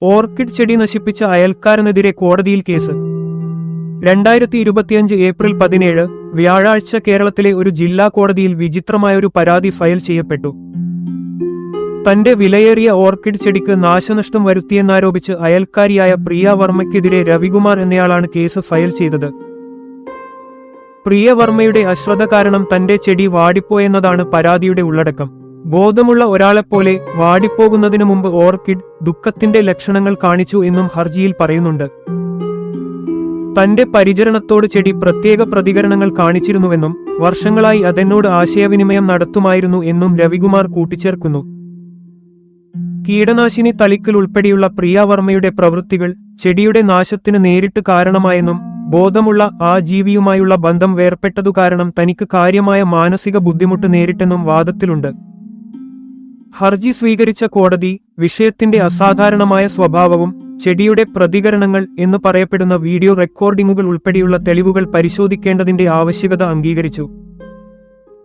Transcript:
Orchid ചെടി നശിപ്പിച്ച അയൽക്കാരനെതിരെ കോടതിയിൽ കേസ്. 2025 ഏപ്രിൽ 17 വ്യാഴാഴ്ച കേരളത്തിലെ ഒരു ജില്ലാ കോടതിയിൽ വിചിത്രമായൊരു പരാതി ഫയൽ ചെയ്യപ്പെട്ടു. തന്റെ വിലയേറിയ ഓർക്കിഡ് ചെടിക്ക് നാശനഷ്ടം വരുത്തിയെന്നാരോപിച്ച് അയൽക്കാരിയായ പ്രിയ വർമ്മയ്ക്കെതിരെ രവികുമാർ എന്നയാളാണ് കേസ് ഫയൽ ചെയ്തത്. പ്രിയ വർമ്മയുടെ അശ്രദ്ധ കാരണം തന്റെ ചെടി വാടിപ്പോയെന്നതാണ് പരാതിയുടെ ഉള്ളടക്കം. ബോധമുള്ള ഒരാളെപ്പോലെ വാടിപ്പോകുന്നതിനു മുമ്പ് ഓർക്കിഡ് ദുഃഖത്തിന്റെ ലക്ഷണങ്ങൾ കാണിച്ചു എന്നും ഹർജിയിൽ പറയുന്നുണ്ട്. തന്റെ പരിചരണത്തോട് ചെടി പ്രത്യേക പ്രതികരണങ്ങൾ കാണിച്ചിരുന്നുവെന്നും വർഷങ്ങളായി അതെന്നോട് ആശയവിനിമയം നടത്തുമായിരുന്നു എന്നും രവികുമാർ കൂട്ടിച്ചേർക്കുന്നു. കീടനാശിനി തളിക്കൽ ഉൾപ്പെടെയുള്ള പ്രിയ വർമ്മയുടെ പ്രവൃത്തികൾ ചെടിയുടെ നാശത്തിന് നേരിട്ട് കാരണമായെന്നും ബോധമുള്ള ആ ജീവിയുമായുള്ള ബന്ധം വേർപെട്ടതു കാരണം തനിക്ക് കാര്യമായ മാനസിക ബുദ്ധിമുട്ട് നേരിട്ടെന്നും വാദത്തിലുണ്ട്. ഹർജി സ്വീകരിച്ച കോടതി വിഷയത്തിന്റെ അസാധാരണമായ സ്വഭാവവും ചെടിയുടെ പ്രതികരണങ്ങൾ എന്ന് പറയപ്പെടുന്ന വീഡിയോ റെക്കോർഡിംഗുകൾ ഉൾപ്പെടെയുള്ള തെളിവുകൾ പരിശോധിക്കേണ്ടതിന്റെ ആവശ്യകത അംഗീകരിച്ചു.